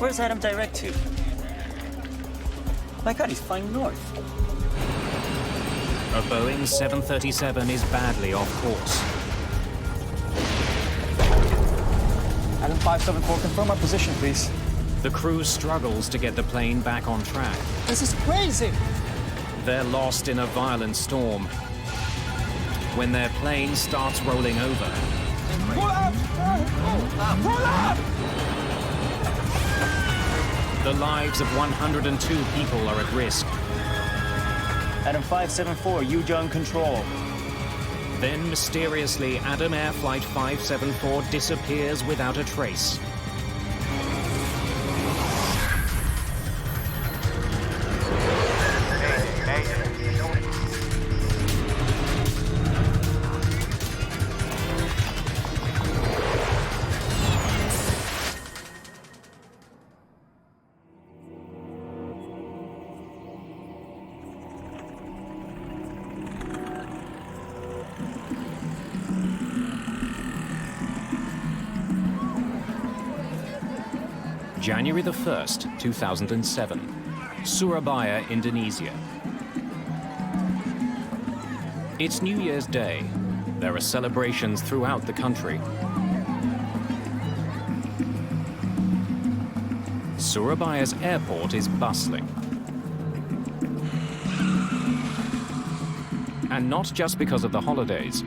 Where's Adam direct to? My God, he's flying north. A Boeing 737 is badly off course. Adam 574, confirm our position, please. The crew struggles to get the plane back on track. This is crazy! They're lost in a violent storm when their plane starts rolling over. Pull up! Pull up! The lives of 102 people are at risk. Adam 574, Yujong control. Then, mysteriously, Adam Air Flight 574 disappears without a trace. January the 1st, 2007, Suribaya, Indonesia. It's New Year's Day. There are celebrations throughout the country. Suribaya's airport is bustling. And not just because of the holidays.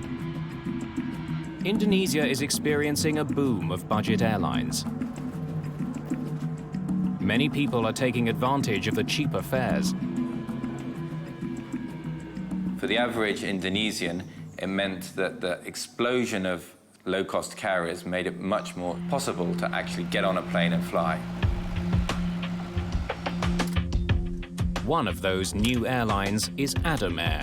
Indonesia is experiencing a boom of budget airlines. Many people are taking advantage of the cheaper fares. For the average Indonesian, it meant that the explosion of low-cost carriers made it much more possible to actually get on a plane and fly. One of those new airlines is Adam Air.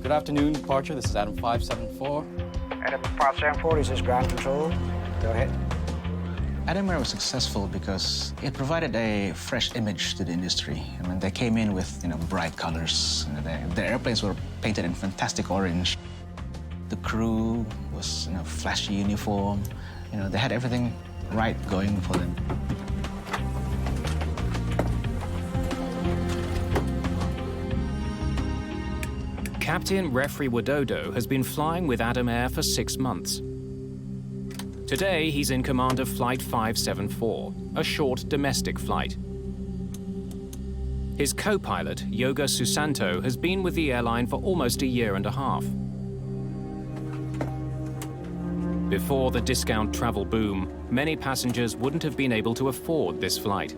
Good afternoon, departure. This is Adam 574. Adam 574, this is ground control. Go ahead. Adam Air was successful because it provided a fresh image to the industry. I mean, they came in with, bright colors. Their airplanes were painted in fantastic orange. The crew was in a flashy uniform. They had everything right going for them. Captain Refri Widodo has been flying with Adam Air for 6 months. Today, he's in command of Flight 574, a short domestic flight. His co-pilot, Yoga Susanto, has been with the airline for almost a year and a half. Before the discount travel boom, many passengers wouldn't have been able to afford this flight.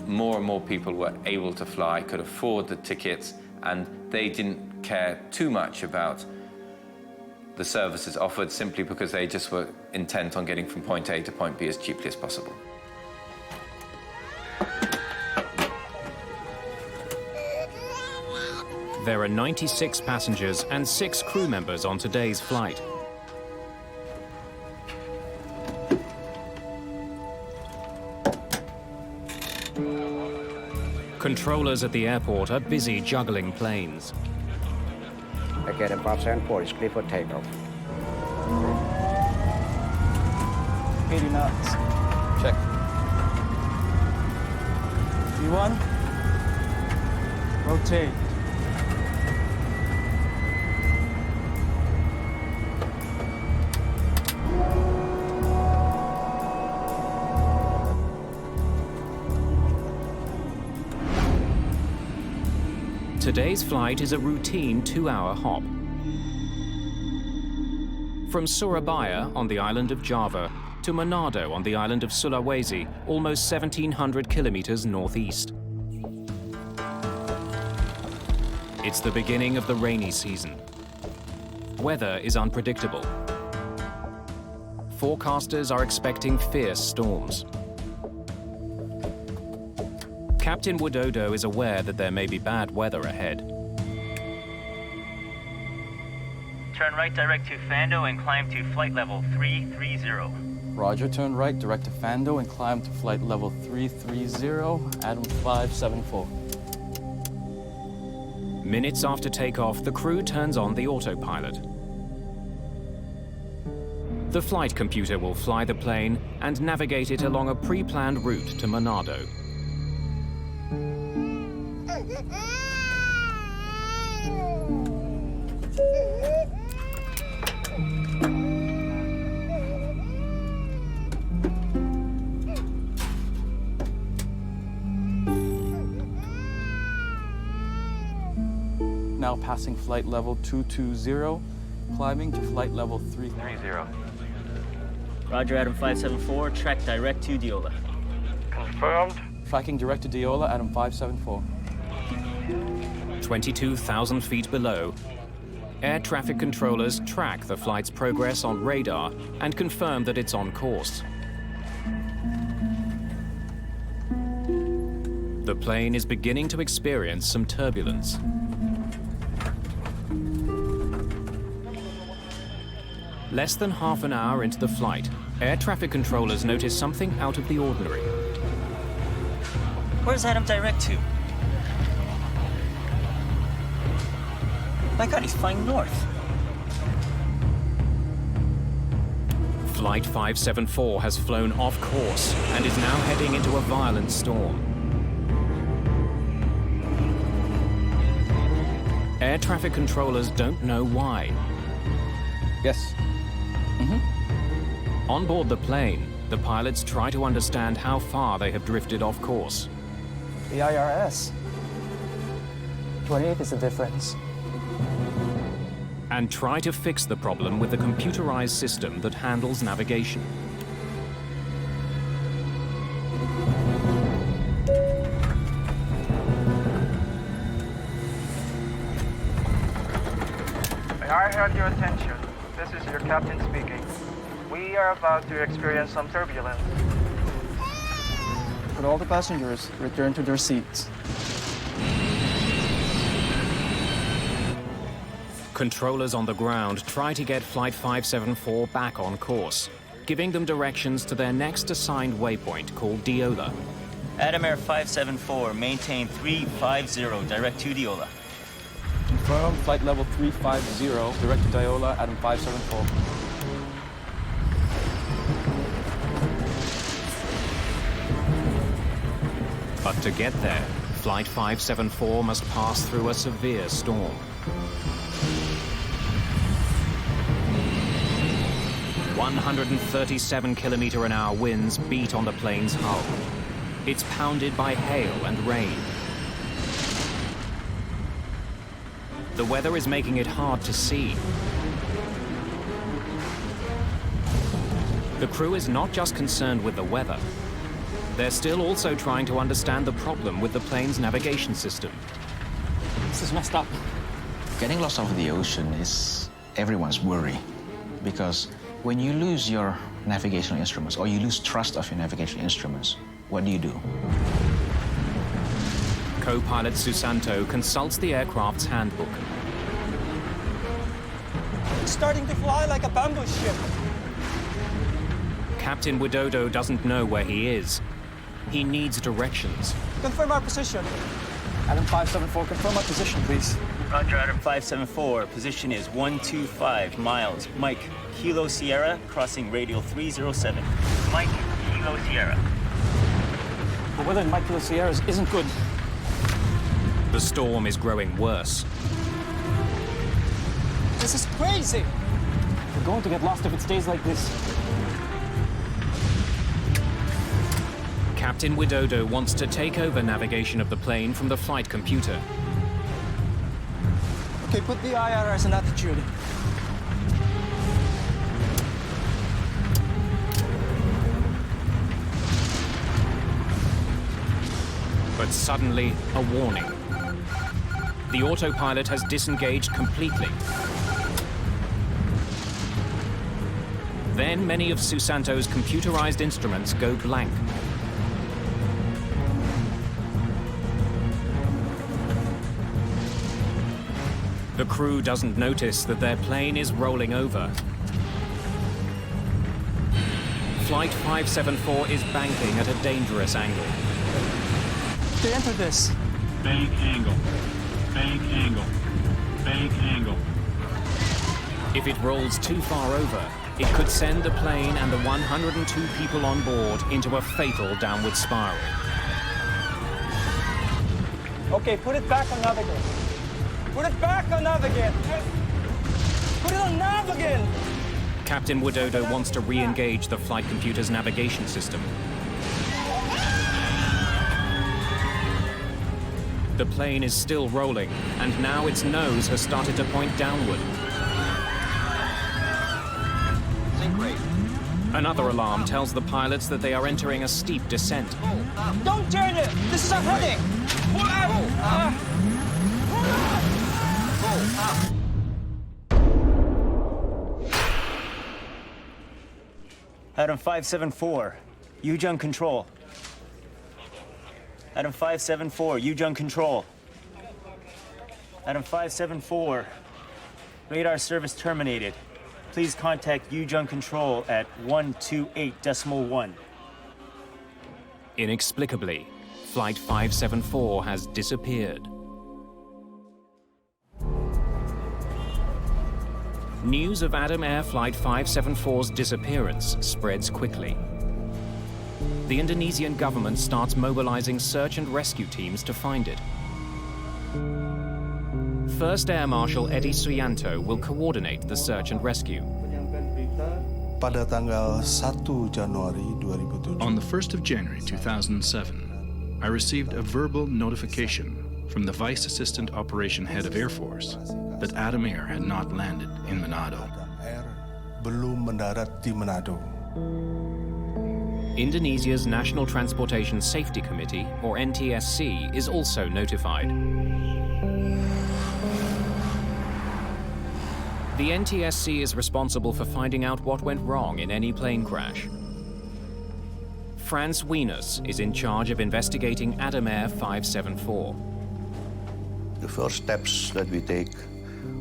More and more people were able to fly, could afford the tickets, and they didn't care too much about the services offered simply because they just were intent on getting from point A to point B as cheaply as possible. There are 96 passengers and 6 crew members on today's flight. Controllers at the airport are busy juggling planes. Okay, Adam 574 is clear for takeoff. 80 knots. Check. V1. Rotate. Today's flight is a routine 2-hour hop. From Suribaya on the island of Java to Manado on the island of Sulawesi, almost 1,700 kilometers northeast. It's the beginning of the rainy season. Weather is unpredictable. Forecasters are expecting fierce storms. Captain Widodo is aware that there may be bad weather ahead. Turn right direct to Fando and climb to flight level 330. Roger, turn right, direct to Fando and climb to flight level 330, Adam 574. Minutes after takeoff, the crew turns on the autopilot. The flight computer will fly the plane and navigate it along a pre-planned route to Manado. Now passing flight level 220, climbing to flight level 330. Roger, Adam 574, track direct to Diola. Confirmed. Tracking direct to Diola, Adam 574. 22,000 feet below, air traffic controllers track the flight's progress on radar and confirm that it's on course. The plane is beginning to experience some turbulence. Less than half an hour into the flight, air traffic controllers notice something out of the ordinary. Where's Adam direct to? My God, he's flying north. Flight 574 has flown off course and is now heading into a violent storm. Air traffic controllers don't know why. Yes. On board the plane, the pilots try to understand how far they have drifted off course. The IRS. 28 is the difference. And try to fix the problem with the computerized system that handles navigation. May I have your attention? This is your captain speaking. We are about to experience some turbulence. Could all the passengers return to their seats? Controllers on the ground try to get Flight 574 back on course, giving them directions to their next assigned waypoint called Diola. Adam Air 574, maintain 350, direct to Diola. Confirmed, flight level 350, direct to Diola, Adam 574. But to get there, Flight 574 must pass through a severe storm. "137-kilometer-an-hour winds beat on the plane's hull. It's pounded by hail and rain. The weather is making it hard to see. The crew is not just concerned with the weather. They're still also trying to understand the problem with the plane's navigation system. This is messed up. Getting lost over the ocean is everyone's worry, because when you lose your navigational instruments or you lose trust of your navigational instruments, what do? Co-pilot Susanto consults the aircraft's handbook. It's starting to fly like a bamboo ship. Captain Widodo doesn't know where he is. He needs directions. Confirm our position. Adam 574, confirm our position, please. Roger, Adam 574, position is 125 miles. Mike, Kilo Sierra, crossing radial 307. Mike, Kilo Sierra. The weather in Mike Kilo Sierras isn't good. The storm is growing worse. This is crazy. We're going to get lost if it stays like this. Captain Widodo wants to take over navigation of the plane from the flight computer. Okay, put the IRS in attitude. But suddenly, a warning. The autopilot has disengaged completely. Then many of Susanto's computerized instruments go blank. The crew doesn't notice that their plane is rolling over. Flight 574 is banking at a dangerous angle. They enter this. Bank angle. Bank angle. Bank angle. If it rolls too far over, It could send the plane and the 102 people on board into a fatal downward spiral. Okay, put it back on nav again. Put it back on nav again. Put it on nav again. Captain Widodo wants to re-engage the flight computer's navigation system. The plane is still rolling, and now its nose has started to point downward. Another alarm tells the pilots that they are entering a steep descent. Don't turn it! This is our heading! Adam 574, Yujun Control. Adam 574, Yujun Control. Adam 574, radar service terminated. Please contact Yujun Control at 128.1. Inexplicably, Flight 574 has disappeared. News of Adam Air Flight 574's disappearance spreads quickly. The Indonesian government starts mobilizing search and rescue teams to find it. First Air Marshal Edi Suyanto will coordinate the search and rescue. Pada tanggal 1 Januari 2007. On the 1st of January 2007, I received a verbal notification from the Vice Assistant Operation Head of Air Force that Adam Air had not landed in Manado. Belum mendarat di Manado. Indonesia's National Transportation Safety Committee, or NTSC, is also notified. The NTSC is responsible for finding out what went wrong in any plane crash. Franz Wieners is in charge of investigating Adam Air 574. The first steps that we take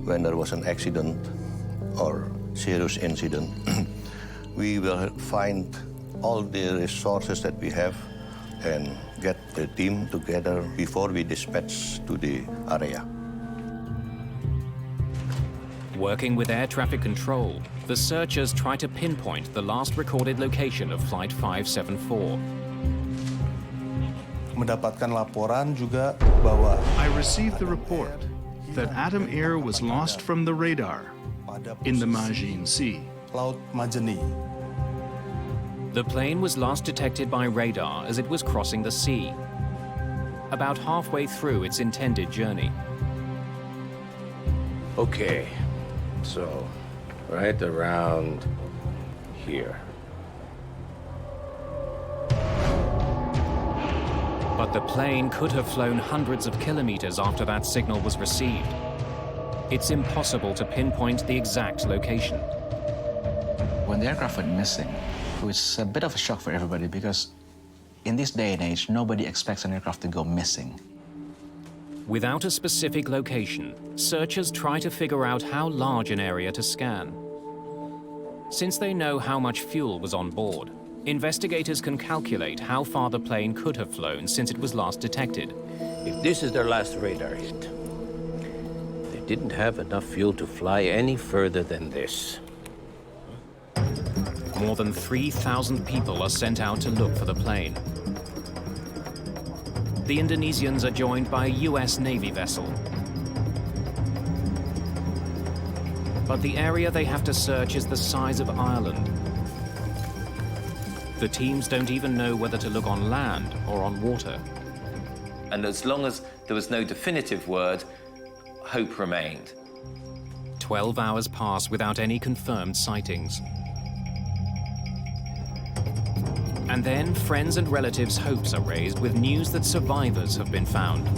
when there was an accident or serious incident, we will find all the resources that we have and get the team together before we dispatch to the area. Working with air traffic control, the searchers try to pinpoint the last recorded location of Flight 574. Mendapatkan laporan juga bahwa I received the report that Adam Air was lost from the radar in the Majin Sea. Laut Majeni. The plane was last detected by radar as it was crossing the sea, about halfway through its intended journey. Okay, so right around here. But the plane could have flown hundreds of kilometers after that signal was received. It's impossible to pinpoint the exact location. When the aircraft went missing, it was a bit of a shock for everybody because in this day and age, nobody expects an aircraft to go missing. Without a specific location, searchers try to figure out how large an area to scan. Since they know how much fuel was on board, investigators can calculate how far the plane could have flown since it was last detected. If this is their last radar hit, they didn't have enough fuel to fly any further than this. More than 3,000 people are sent out to look for the plane. The Indonesians are joined by a US Navy vessel. But the area they have to search is the size of Ireland. The teams don't even know whether to look on land or on water. And as long as there was no definitive word, hope remained. 12 hours pass without any confirmed sightings. And then friends and relatives' hopes are raised with news that survivors have been found.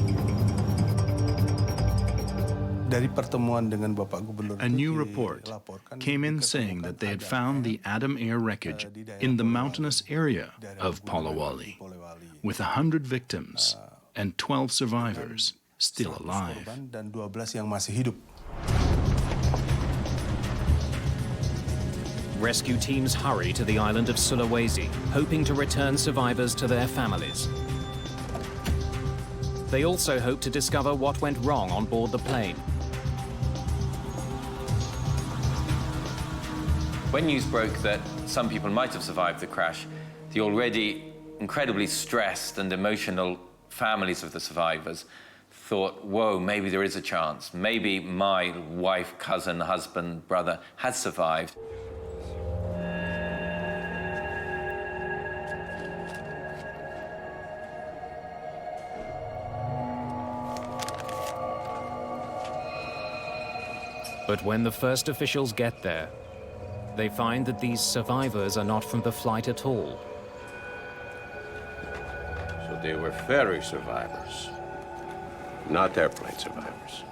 A new report came in saying that they had found the Adam Air wreckage in the mountainous area of Polowali, with 100 victims and 12 survivors still alive. Rescue teams hurry to the island of Sulawesi, hoping to return survivors to their families. They also hope to discover what went wrong on board the plane. When news broke that some people might have survived the crash, the already incredibly stressed and emotional families of the survivors thought, whoa, maybe there is a chance. Maybe my wife, cousin, husband, brother has survived. But when the first officials get there, they find that these survivors are not from the flight at all. So they were ferry survivors, not airplane survivors.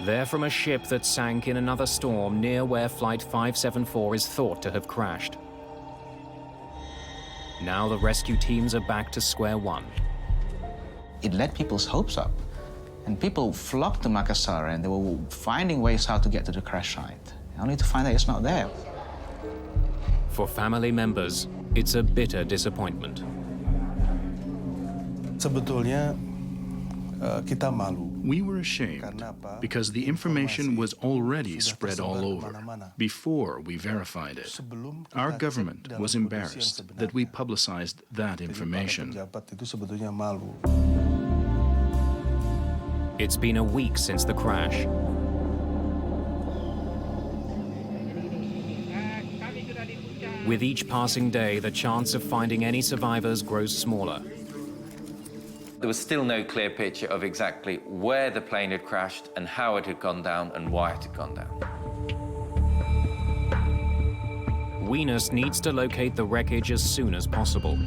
They're from a ship that sank in another storm near where Flight 574 is thought to have crashed. Now the rescue teams are back to square one. It led people's hopes up. And people flocked to Makassar and they were finding ways how to get to the crash site, only to find that it's not there. For family members, it's a bitter disappointment. Sebetulnya kita malu. We were ashamed because the information was already spread all over before we verified it. Our government was embarrassed that we publicized that information. It's been a week since the crash. With each passing day, the chance of finding any survivors grows smaller. There was still no clear picture of exactly where the plane had crashed and how it had gone down and why it had gone down. Wieners needs to locate the wreckage as soon as possible.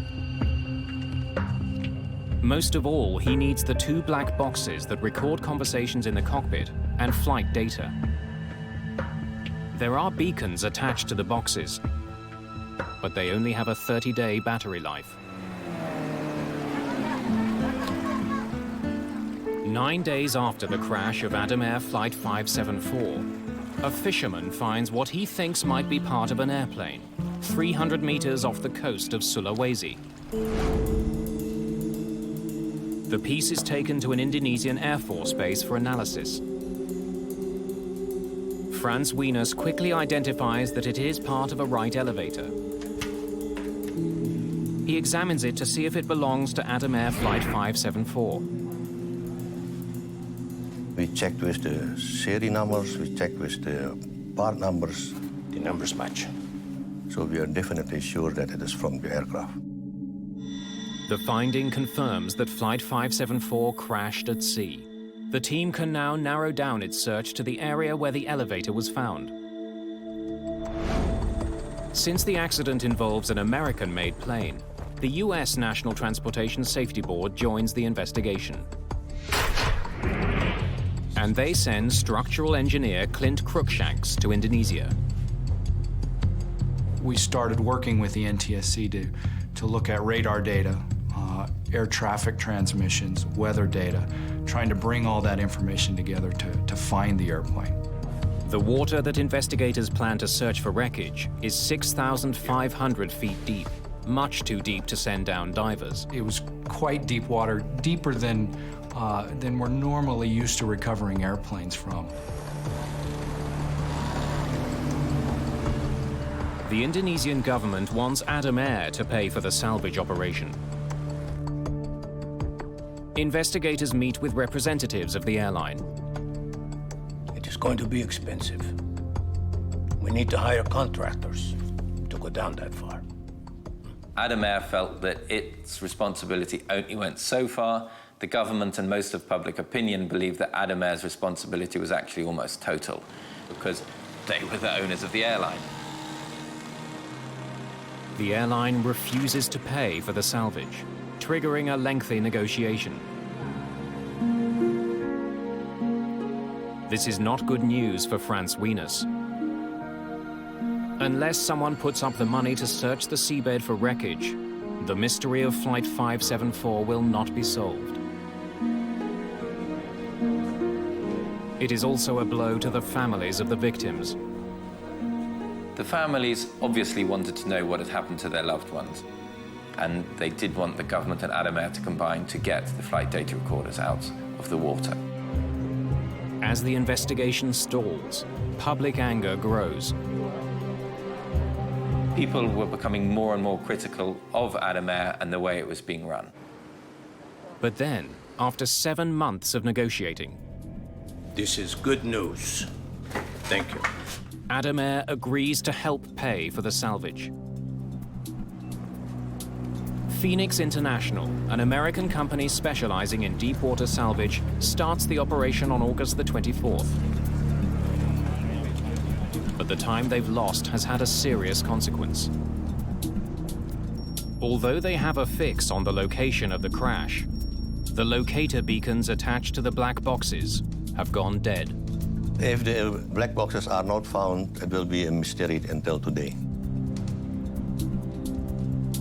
Most of all, he needs the 2 black boxes that record conversations in the cockpit and flight data. There are beacons attached to the boxes, but they only have a 30-day battery life. 9 days after the crash of Adam Air Flight 574, a fisherman finds what he thinks might be part of an airplane, 300 meters off the coast of Sulawesi. The piece is taken to an Indonesian Air Force base for analysis. Frans Wieners quickly identifies that it is part of a right elevator. He examines it to see if it belongs to Adam Air Flight 574. We checked with the serial numbers, we checked with the part numbers. The numbers match. So we are definitely sure that it is from the aircraft. The finding confirms that Flight 574 crashed at sea. The team can now narrow down its search to the area where the elevator was found. Since the accident involves an American-made plane, the U.S. National Transportation Safety Board joins the investigation. And they send structural engineer Clint Cruikshanks to Indonesia. We started working with the NTSC to look at radar data, air traffic transmissions, weather data, trying to bring all that information together to find the airplane. The water that investigators plan to search for wreckage is 6,500 feet deep, much too deep to send down divers. It was quite deep water, deeper than we're normally used to recovering airplanes from. The Indonesian government wants Adam Air to pay for the salvage operation. Investigators meet with representatives of the airline. It is going to be expensive. We need to hire contractors to go down that far. Adam Air felt that its responsibility only went so far. The government and most of public opinion believed that Adam Air's responsibility was actually almost total because they were the owners of the airline. The airline refuses to pay for the salvage, triggering a lengthy negotiation. This is not good news for Frans Wieners. Unless someone puts up the money to search the seabed for wreckage, the mystery of Flight 574 will not be solved. It is also a blow to the families of the victims. The families obviously wanted to know what had happened to their loved ones, and they did want the government and Adam Air to combine to get the flight data recorders out of the water. As the investigation stalls, public anger grows. People were becoming more and more critical of Adam Air and the way it was being run. But then, after 7 months of negotiating, This is good news. Thank you. Adam Air agrees to help pay for the salvage. Phoenix International, an American company specializing in deep-water salvage, starts the operation on August the 24th. But the time they've lost has had a serious consequence. Although they have a fix on the location of the crash, the locator beacons attached to the black boxes have gone dead. If the black boxes are not found, it will be a mystery until today.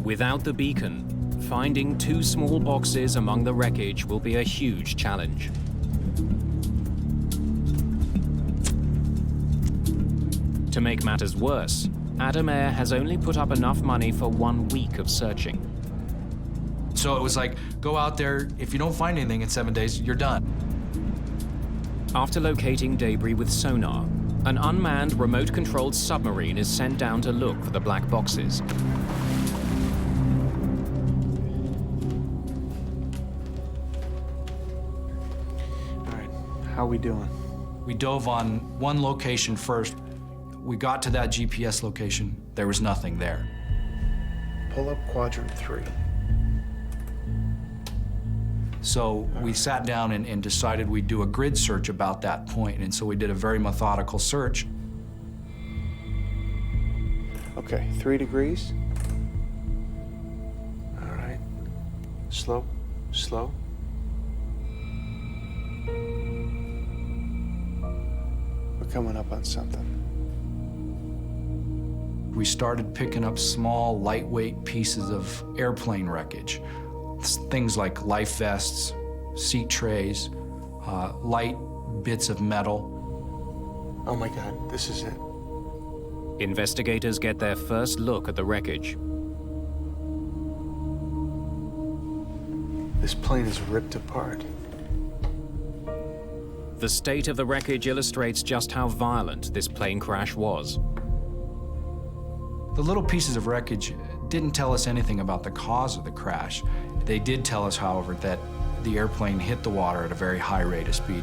Without the beacon, finding 2 small boxes among the wreckage will be a huge challenge. To make matters worse, Adam Air has only put up enough money for 1 week of searching. So it was like, go out there, if you don't find anything in 7 days, you're done. After locating debris with sonar, an unmanned remote-controlled submarine is sent down to look for the black boxes. All right, how we doing? We dove on one location first. We got to that GPS location. There was nothing there. Pull up quadrant 3. So we sat down and decided we'd do a grid search about that point. And so we did a very methodical search. Okay, 3 degrees. All right. Slow, slow. We're coming up on something. We started picking up small, lightweight pieces of airplane wreckage. Things like life vests, seat trays, light bits of metal. Oh my God, this is it. Investigators get their first look at the wreckage. This plane is ripped apart. The state of the wreckage illustrates just how violent this plane crash was. The little pieces of wreckage didn't tell us anything about the cause of the crash. They did tell us, however, that the airplane hit the water at a very high rate of speed.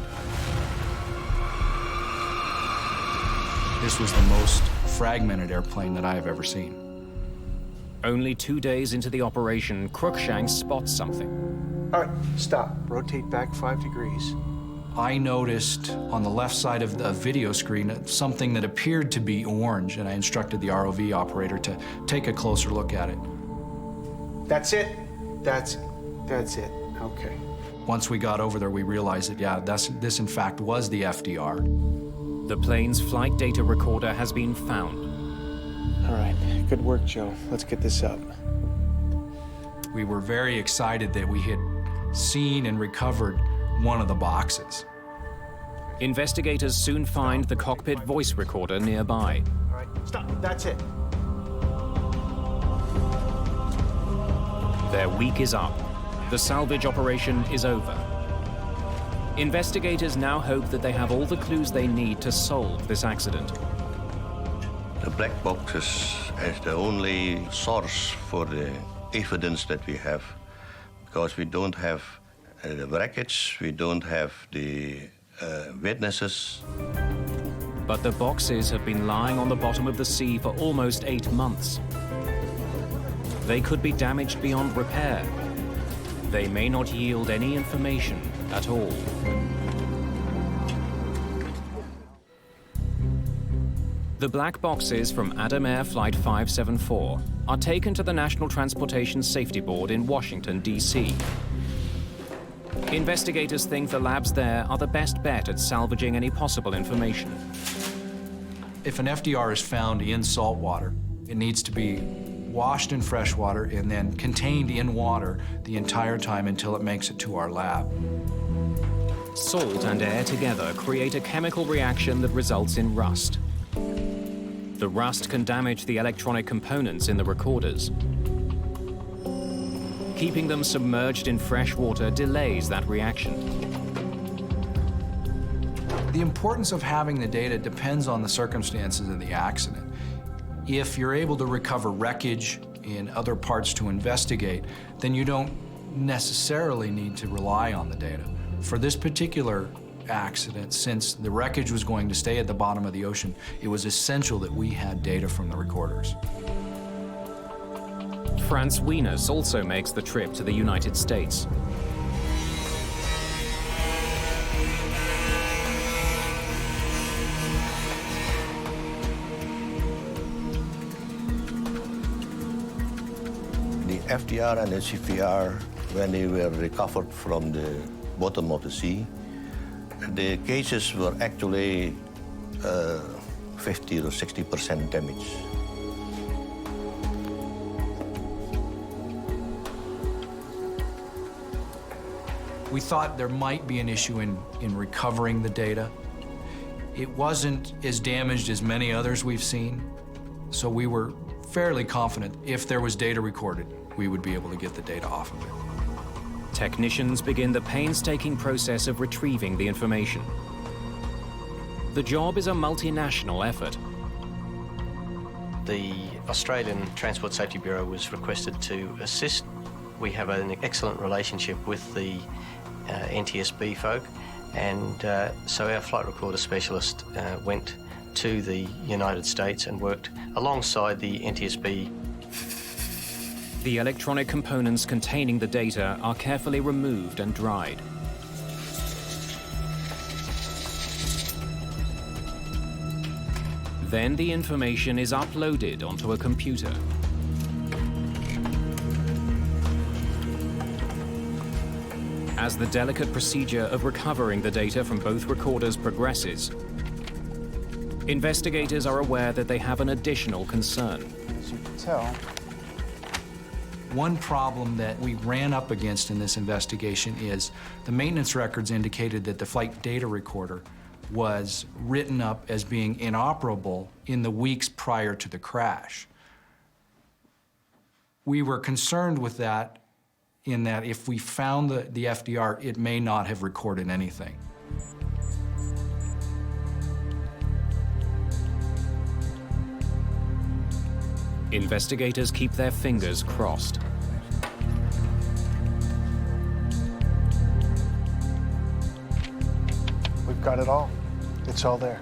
This was the most fragmented airplane that I have ever seen. Only 2 days into the operation, Cruikshank spots something. All right, stop. Rotate back 5 degrees. I noticed on the left side of the video screen something that appeared to be orange, and I instructed the ROV operator to take a closer look at it. That's it. That's it. Okay. Once we got over there, we realized that, yeah, this in fact was the FDR. The plane's flight data recorder has been found. All right, good work, Joe. Let's get this up. We were very excited that we had seen and recovered one of the boxes. Investigators soon find the cockpit voice recorder nearby. All right, stop. That's it. Their week is up. The salvage operation is over. Investigators now hope that they have all the clues they need to solve this accident. The black boxes is the only source for the evidence that we have, because we don't have the wreckage, we don't have the witnesses. But the boxes have been lying on the bottom of the sea for almost 8 months. They could be damaged beyond repair. They may not yield any information at all. The black boxes from Adam Air Flight 574 are taken to the National Transportation Safety Board in Washington, D.C. Investigators think the labs there are the best bet at salvaging any possible information. If an FDR is found in salt water, it needs to be washed in fresh water and then contained in water the entire time until it makes it to our lab. Salt and air together create a chemical reaction that results in rust. The rust can damage the electronic components in the recorders. Keeping them submerged in fresh water delays that reaction. The importance of having the data depends on the circumstances of the accident. If you're able to recover wreckage in other parts to investigate, then you don't necessarily need to rely on the data. For this particular accident, since the wreckage was going to stay at the bottom of the ocean, it was essential that we had data from the recorders. Franz Wieners also makes the trip to the United States. The FDR and the CVR, when they were recovered from the bottom of the sea, the cases were actually 50 or 60% damage. We thought there might be an issue in recovering the data. It wasn't as damaged as many others we've seen, so we were fairly confident if there was data recorded, we would be able to get the data off of it. Technicians begin the painstaking process of retrieving the information. The job is a multinational effort. The Australian Transport Safety Bureau was requested to assist. We have an excellent relationship with the NTSB folk, and so our flight recorder specialist went to the United States and worked alongside the NTSB. The electronic components containing the data are carefully removed and dried. Then the information is uploaded onto a computer. As the delicate procedure of recovering the data from both recorders progresses, investigators are aware that they have an additional concern. As you can tell, one problem that we ran up against in this investigation is the maintenance records indicated that the flight data recorder was written up as being inoperable in the weeks prior to the crash. We were concerned with that in that if we found the FDR, it may not have recorded anything. Investigators keep their fingers crossed. we've got it all. It's all there.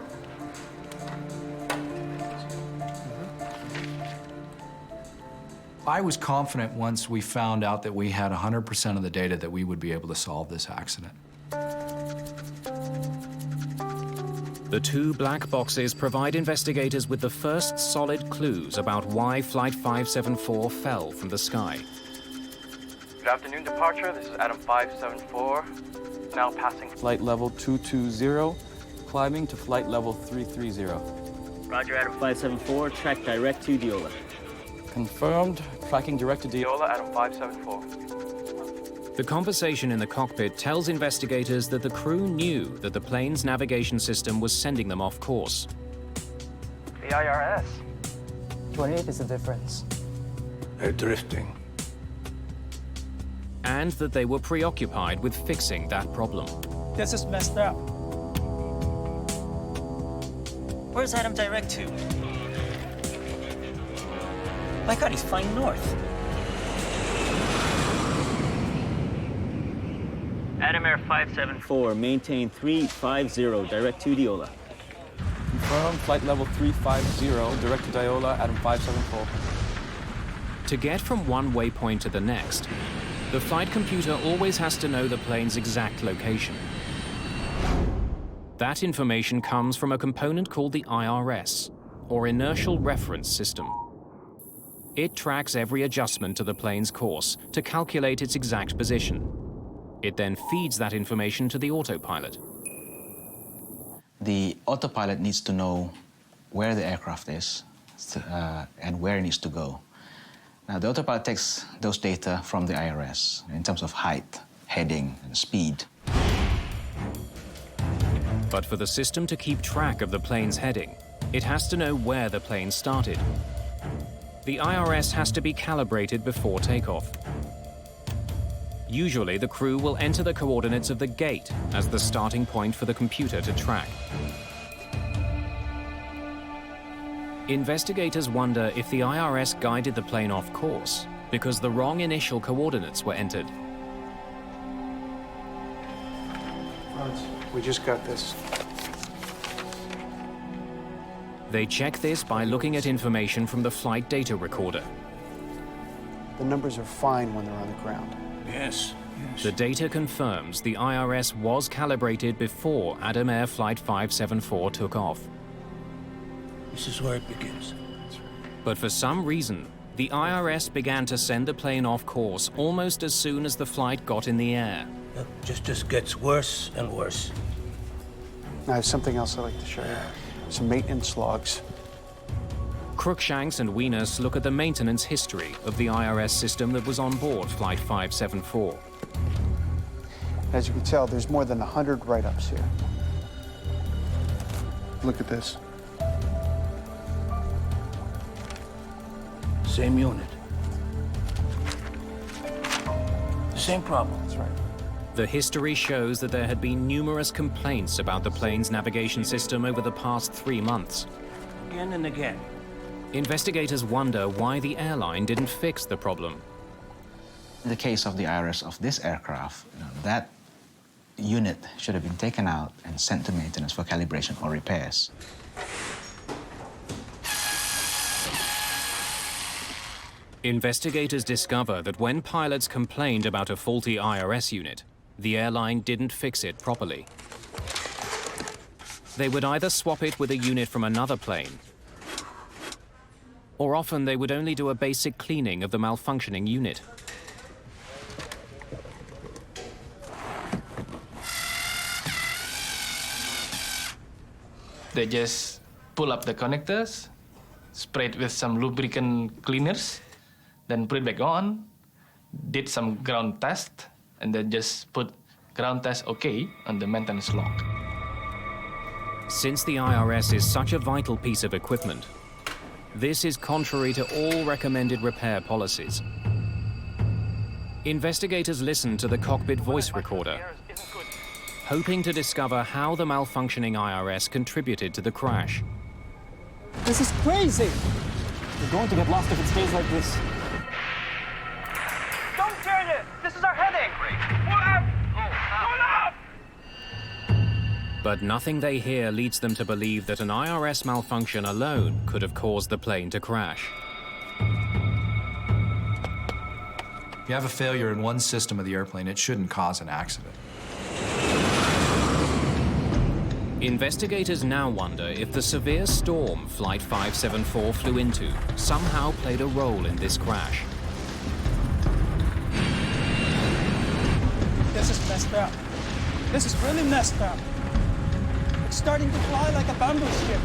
I was confident once we found out that we had 100% of the data that we would be able to solve this accident. The two black boxes provide investigators with the first solid clues about why Flight 574 fell from the sky. Good afternoon, departure. This is Adam 574, now passing. Flight level 220, climbing to flight level 330. Roger, Adam 574, track direct to Diola. Confirmed, tracking direct to Diola, Adam 574. The conversation in the cockpit tells investigators that the crew knew that the plane's navigation system was sending them off course. The IRS. 28 is the difference. They're drifting. And that they were preoccupied with fixing that problem. This is messed up. Where's Adam direct to? My God, he's flying north. Adam Air 574, maintain 350, direct to Diola. Confirmed, flight level 350, direct to Diola, Adam 574. To get from one waypoint to the next, the flight computer always has to know the plane's exact location. That information comes from a component called the IRS, or Inertial Reference System. It tracks every adjustment to the plane's course to calculate its exact position. It then feeds that information to the autopilot. The autopilot needs to know where the aircraft is and where it needs to go. Now, the autopilot takes those data from the IRS in terms of height, heading, and speed. But for the system to keep track of the plane's heading, it has to know where the plane started. The IRS has to be calibrated before takeoff. Usually, the crew will enter the coordinates of the gate as the starting point for the computer to track. Investigators wonder if the IRS guided the plane off course because the wrong initial coordinates were entered. We just got this. They check this by looking at information from the flight data recorder. The numbers are fine when they're on the ground. Yes. The data confirms the IRS was calibrated before Adam Air Flight 574 took off. This is where it begins. But for some reason, the IRS began to send the plane off course almost as soon as the flight got in the air. It just gets worse and worse. I have something else I'd like to show you. Some maintenance logs. Cruikshanks and Weenus look at the maintenance history of the IRS system that was on board Flight 574. As you can tell, there's more than 100 write-ups here. Look at this. Same unit. Same problem. That's right. The history shows that there had been numerous complaints about the plane's navigation system over the past 3 months. Again and again. Investigators wonder why the airline didn't fix the problem. In the case of the IRS of this aircraft, that unit should have been taken out and sent to maintenance for calibration or repairs. Investigators discover that when pilots complained about a faulty IRS unit, the airline didn't fix it properly. They would either swap it with a unit from another plane, or often they would only do a basic cleaning of the malfunctioning unit. They just pull up the connectors, spray it with some lubricant cleaners, then put it back on, did some ground test, and then just put ground test OK on the maintenance log. Since the IRS is such a vital piece of equipment, this is contrary to all recommended repair policies. Investigators listen to the cockpit voice recorder, hoping to discover how the malfunctioning IRS contributed to the crash. This is crazy! We're going to get lost if it stays like this. Don't turn it! This is our heading! But nothing they hear leads them to believe that an IRS malfunction alone could have caused the plane to crash. If you have a failure in one system of the airplane, it shouldn't cause an accident. Investigators now wonder if the severe storm Flight 574 flew into somehow played a role in this crash. This is messed up. This is really messed up. It's starting to fly like a bamboo ship.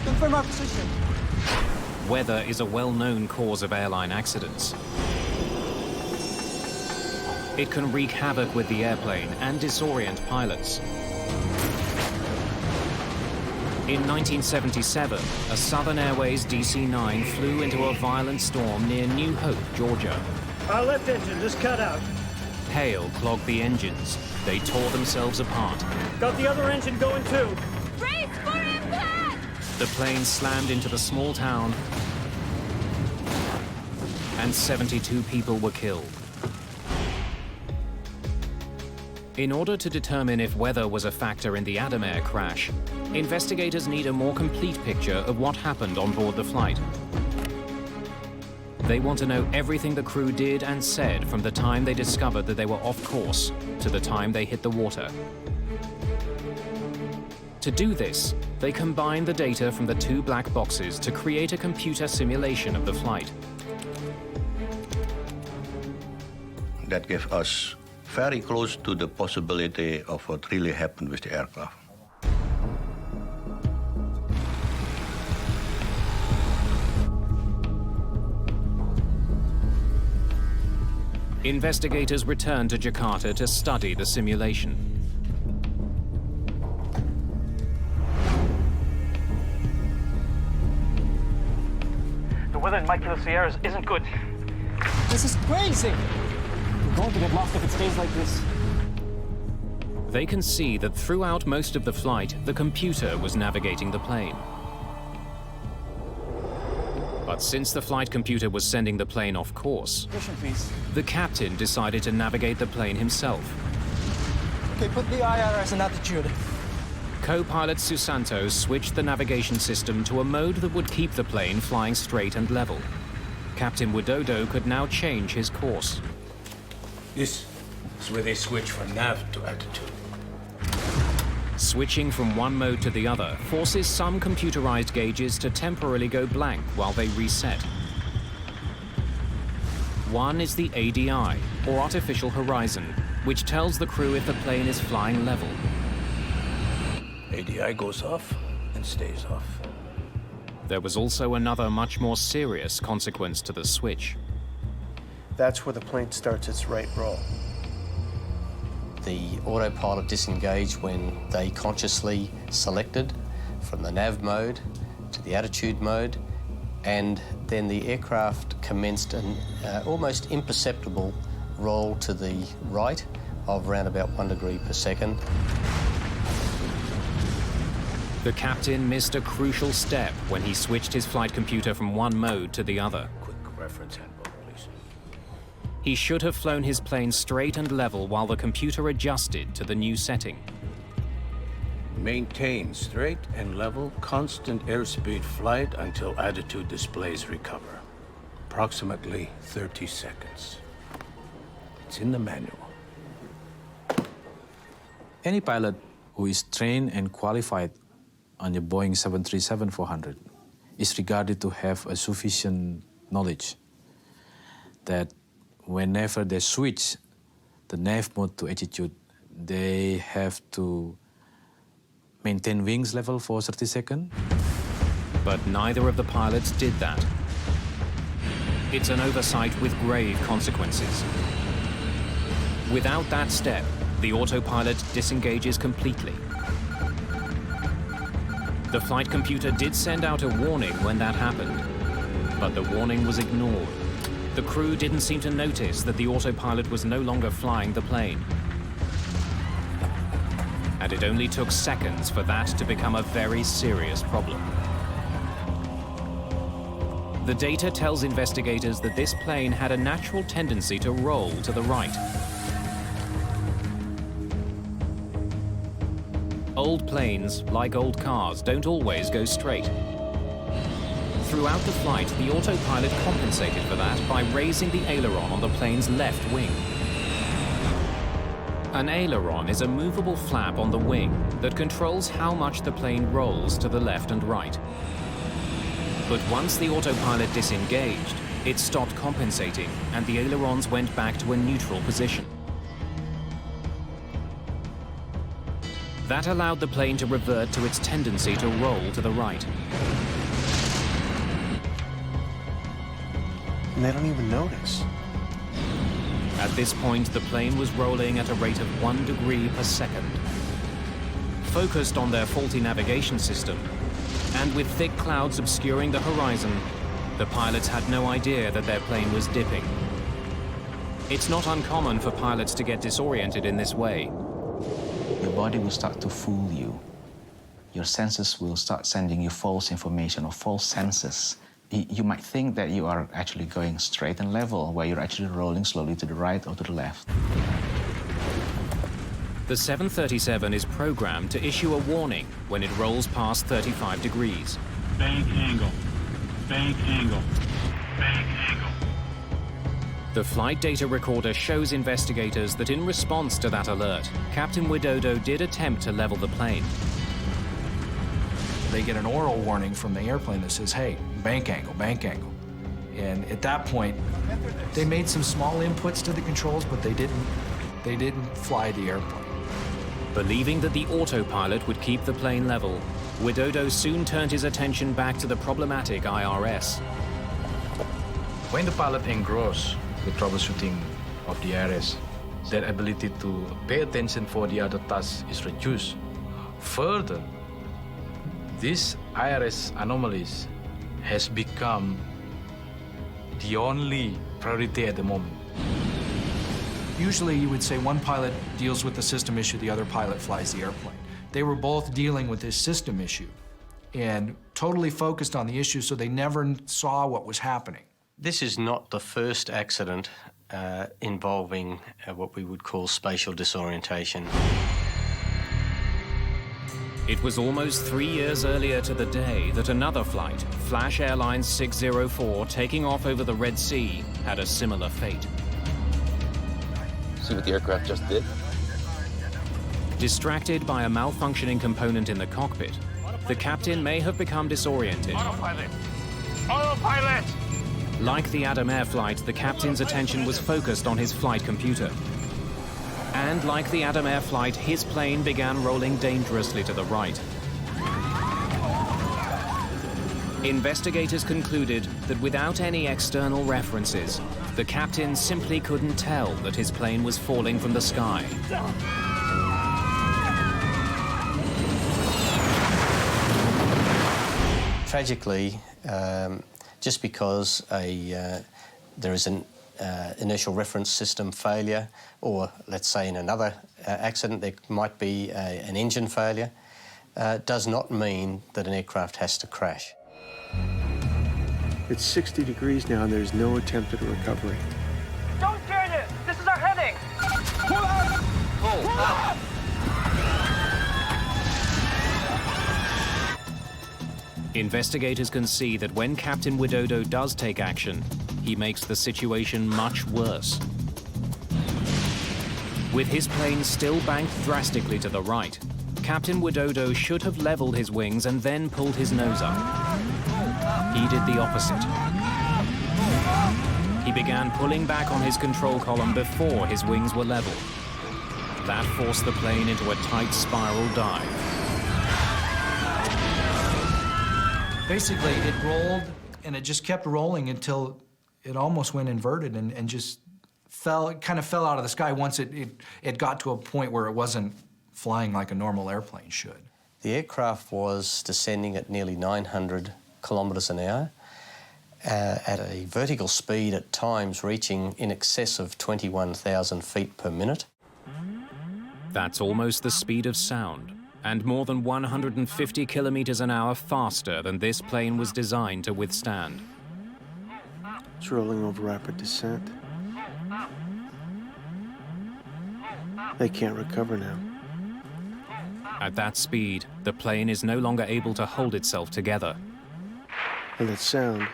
Confirm our position. Weather is a well-known cause of airline accidents. It can wreak havoc with the airplane and disorient pilots. In 1977, a Southern Airways DC-9 flew into a violent storm near New Hope, Georgia. Our left engine just cut out. Hail clogged the engines. They tore themselves apart. Got the other engine going too. Brace for impact! The plane slammed into the small town, and 72 people were killed. In order to determine if weather was a factor in the Adam Air crash, investigators need a more complete picture of what happened on board the flight. They want to know everything the crew did and said from the time they discovered that they were off course to the time they hit the water. To do this, they combine the data from the 2 black boxes to create a computer simulation of the flight. That gave us very close to the possibility of what really happened with the aircraft. Investigators return to Jakarta to study the simulation. The weather in my Kilo Sierras isn't good. This is crazy! We're going to get lost if it stays like this. They can see that throughout most of the flight, the computer was navigating the plane. But since the flight computer was sending the plane off course, the captain decided to navigate the plane himself. Okay, put the IRS in attitude. Co-pilot Susanto switched the navigation system to a mode that would keep the plane flying straight and level. Captain Widodo could now change his course. This is where they switch from nav to attitude. Switching from one mode to the other forces some computerized gauges to temporarily go blank while they reset. One is the ADI, or Artificial Horizon, which tells the crew if the plane is flying level. ADI goes off and stays off. There was also another much more serious consequence to the switch. That's where the plane starts its right roll. The autopilot disengaged when they consciously selected from the nav mode to the attitude mode, and then the aircraft commenced an almost imperceptible roll to the right of around about 1 degree per second. The captain missed a crucial step when he switched his flight computer from one mode to the other. Quick reference handbook, please. He should have flown his plane straight and level while the computer adjusted to the new setting. Maintain straight and level, constant airspeed flight until attitude displays recover. Approximately 30 seconds. It's in the manual. Any pilot who is trained and qualified on the Boeing 737-400 is regarded to have a sufficient knowledge that whenever they switch the nav mode to attitude, they have to maintain wings level for 30 seconds. But neither of the pilots did that. It's an oversight with grave consequences. Without that step, the autopilot disengages completely. The flight computer did send out a warning when that happened, but the warning was ignored. The crew didn't seem to notice that the autopilot was no longer flying the plane. And it only took seconds for that to become a very serious problem. The data tells investigators that this plane had a natural tendency to roll to the right. Old planes, like old cars, don't always go straight. Throughout the flight, the autopilot compensated for that by raising the aileron on the plane's left wing. An aileron is a movable flap on the wing that controls how much the plane rolls to the left and right. But once the autopilot disengaged, it stopped compensating and the ailerons went back to a neutral position. That allowed the plane to revert to its tendency to roll to the right. And they don't even notice. At this point, the plane was rolling at a rate of 1 degree per second. Focused on their faulty navigation system, and with thick clouds obscuring the horizon, the pilots had no idea that their plane was dipping. It's not uncommon for pilots to get disoriented in this way. Your body will start to fool you. Your senses will start sending you false information or false senses. You might think that you are actually going straight and level, where you're actually rolling slowly to the right or to the left. The 737 is programmed to issue a warning when it rolls past 35 degrees. Bank angle, bank angle, bank angle. The flight data recorder shows investigators that in response to that alert, Captain Widodo did attempt to level the plane. They get an oral warning from the airplane that says, hey, bank angle, bank angle. And at that point, they made some small inputs to the controls, but they didn't fly the airplane. Believing that the autopilot would keep the plane level, Widodo soon turned his attention back to the problematic IRS. When the pilot engrossed the troubleshooting of the IRS, their ability to pay attention for the other tasks is reduced. Further, these IRS anomalies has become the only priority at the moment. Usually you would say one pilot deals with the system issue, the other pilot flies the airplane. They were both dealing with this system issue and totally focused on the issue, so they never saw what was happening. This is not the first accident involving what we would call spatial disorientation. It was almost 3 years earlier to the day that another flight, Flash Airlines 604, taking off over the Red Sea, had a similar fate. See what the aircraft just did? Distracted by a malfunctioning component in the cockpit, the captain may have become disoriented. Autopilot! Autopilot! Like the Adam Air flight, the captain's attention was focused on his flight computer. And like the Adam Air flight, his plane began rolling dangerously to the right. Investigators concluded that without any external references, the captain simply couldn't tell that his plane was falling from the sky. Tragically, just because there is an initial reference system failure, or let's say in another accident there might be an engine failure, does not mean that an aircraft has to crash. It's 60 degrees now and there's no attempt at recovery. Don't turn it! This is our heading! Pull out! Pull out! Investigators can see that when Captain Widodo does take action, he makes the situation much worse. With his plane still banked drastically to the right, Captain Widodo should have leveled his wings and then pulled his nose up. He did the opposite. He began pulling back on his control column before his wings were level. That forced the plane into a tight spiral dive. Basically, it rolled, and it just kept rolling until it almost went inverted and just kind of fell out of the sky once it got to a point where it wasn't flying like a normal airplane should. The aircraft was descending at nearly 900 kilometres an hour, at a vertical speed at times reaching in excess of 21,000 feet per minute. That's almost the speed of sound, and more than 150 kilometers an hour faster than this plane was designed to withstand. It's rolling over rapid descent. They can't recover now. At that speed, the plane is no longer able to hold itself together. And that sound,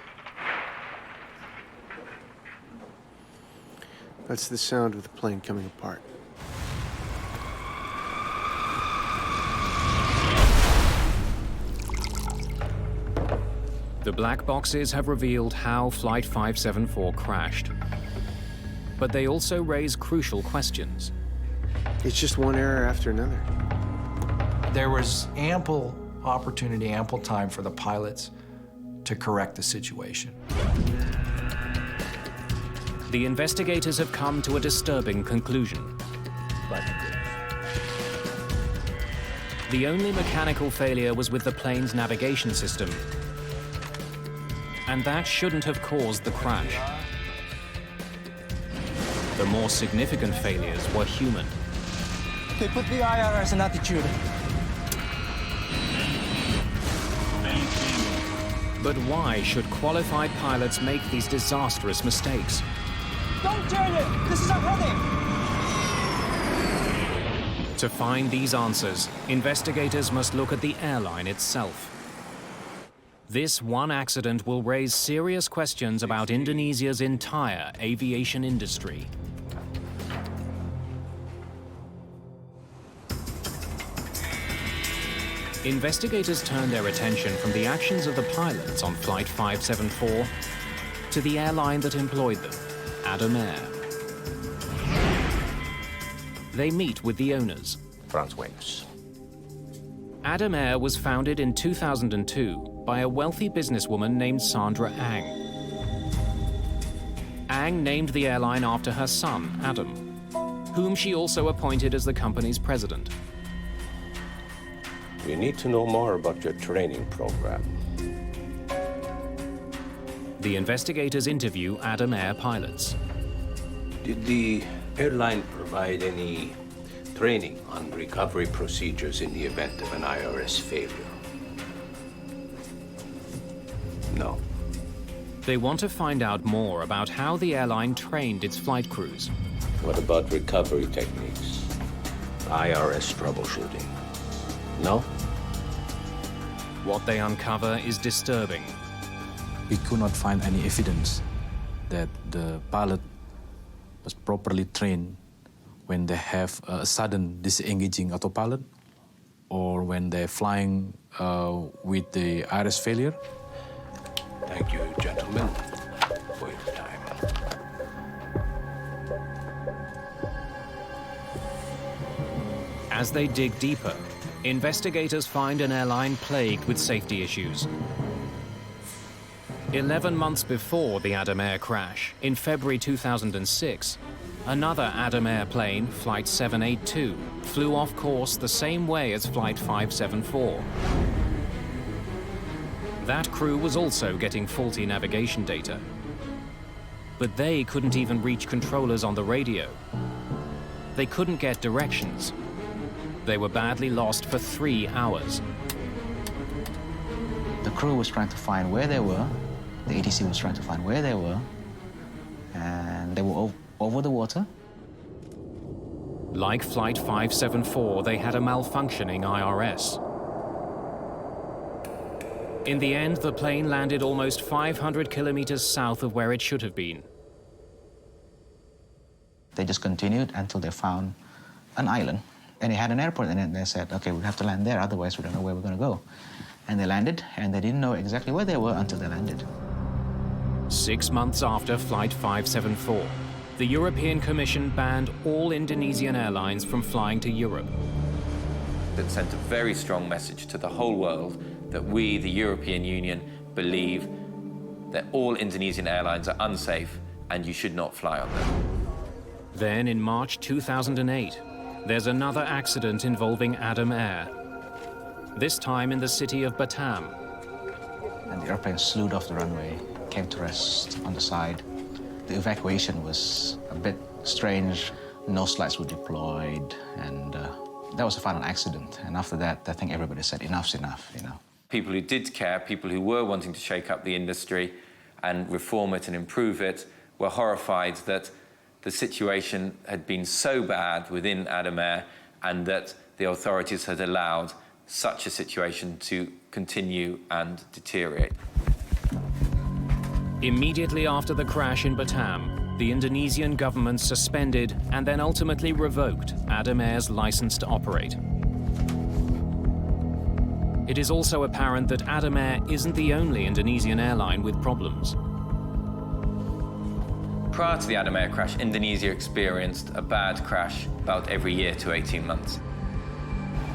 that's the sound of the plane coming apart. The black boxes have revealed how Flight 574 crashed. But they also raise crucial questions. It's just one error after another. There was ample opportunity, ample time for the pilots to correct the situation. The investigators have come to a disturbing conclusion. The only mechanical failure was with the plane's navigation system, and that shouldn't have caused the crash. The more significant failures were human. Okay, put the IRS in attitude. But why should qualified pilots make these disastrous mistakes? Don't turn it! This is our heading! To find these answers, investigators must look at the airline itself. This one accident will raise serious questions about Indonesia's entire aviation industry. Investigators turned their attention from the actions of the pilots on Flight 574 to the airline that employed them, Adam Air. They meet with the owners. Franz Wings. Adam Air was founded in 2002 by a wealthy businesswoman named Sandra Ang. Ang named the airline after her son, Adam, whom she also appointed as the company's president. We need to know more about your training program. The investigators interview Adam Air pilots. Did the airline provide any training on recovery procedures in the event of an IRS failure? No. They want to find out more about how the airline trained its flight crews. What about recovery techniques? IRS troubleshooting? No? What they uncover is disturbing. We could not find any evidence that the pilot was properly trained when they have a sudden disengaging autopilot or when they're flying with the IRS failure. Thank you, gentlemen, for your time. As they dig deeper, investigators find an airline plagued with safety issues. 11 months before the Adam Air crash, in February 2006, another Adam Air plane, Flight 782, flew off course the same way as Flight 574. That crew was also getting faulty navigation data. But they couldn't even reach controllers on the radio. They couldn't get directions. They were badly lost for 3 hours. The crew was trying to find where they were. The ATC was trying to find where they were. And they were over the water. Like Flight 574, they had a malfunctioning IRS. In the end, the plane landed almost 500 kilometers south of where it should have been. They just continued until they found an island. And it had an airport in it, and they said, okay, we have to land there, otherwise we don't know where we're going to go. And they landed, and they didn't know exactly where they were until they landed. 6 months after Flight 574, the European Commission banned all Indonesian airlines from flying to Europe. That sent a very strong message to the whole world that we, the European Union, believe that all Indonesian airlines are unsafe and you should not fly on them. Then in March 2008, there's another accident involving Adam Air, this time in the city of Batam. And the airplane slewed off the runway, came to rest on the side. The evacuation was a bit strange. Nose lights were deployed, and that was a final accident. And after that, I think everybody said, enough's enough, you know. People who did care, people who were wanting to shake up the industry and reform it and improve it, were horrified that the situation had been so bad within Adam Air and that the authorities had allowed such a situation to continue and deteriorate. Immediately after the crash in Batam, the Indonesian government suspended and then ultimately revoked Adam Air's license to operate. It is also apparent that Adam Air isn't the only Indonesian airline with problems. Prior to the Adam Air crash, Indonesia experienced a bad crash about every year to 18 months.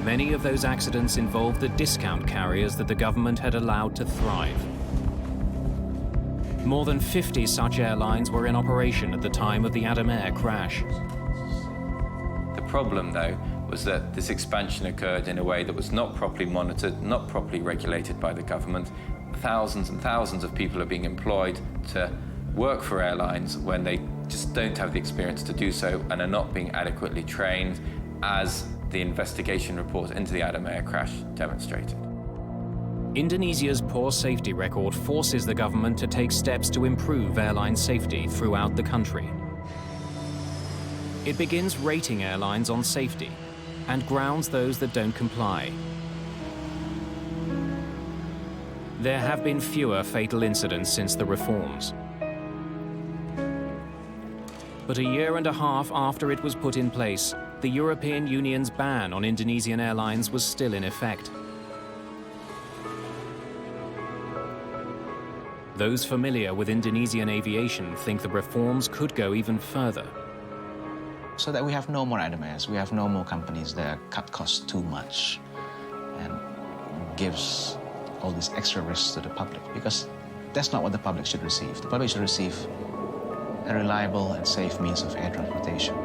Many of those accidents involved the discount carriers that the government had allowed to thrive. More than 50 such airlines were in operation at the time of the Adam Air crash. The problem, though, was that this expansion occurred in a way that was not properly monitored, not properly regulated by the government. Thousands and thousands of people are being employed to work for airlines when they just don't have the experience to do so and are not being adequately trained, as the investigation report into the Adam Air crash demonstrated. Indonesia's poor safety record forces the government to take steps to improve airline safety throughout the country. It begins rating airlines on safety and grounds those that don't comply. There have been fewer fatal incidents since the reforms. But a year and a half after it was put in place, the European Union's ban on Indonesian airlines was still in effect. Those familiar with Indonesian aviation think the reforms could go even further. So that we have no more Adam Airs, we have no more companies that cut costs too much and gives all these extra risks to the public, because that's not what the public should receive. The public should receive a reliable and safe means of air transportation.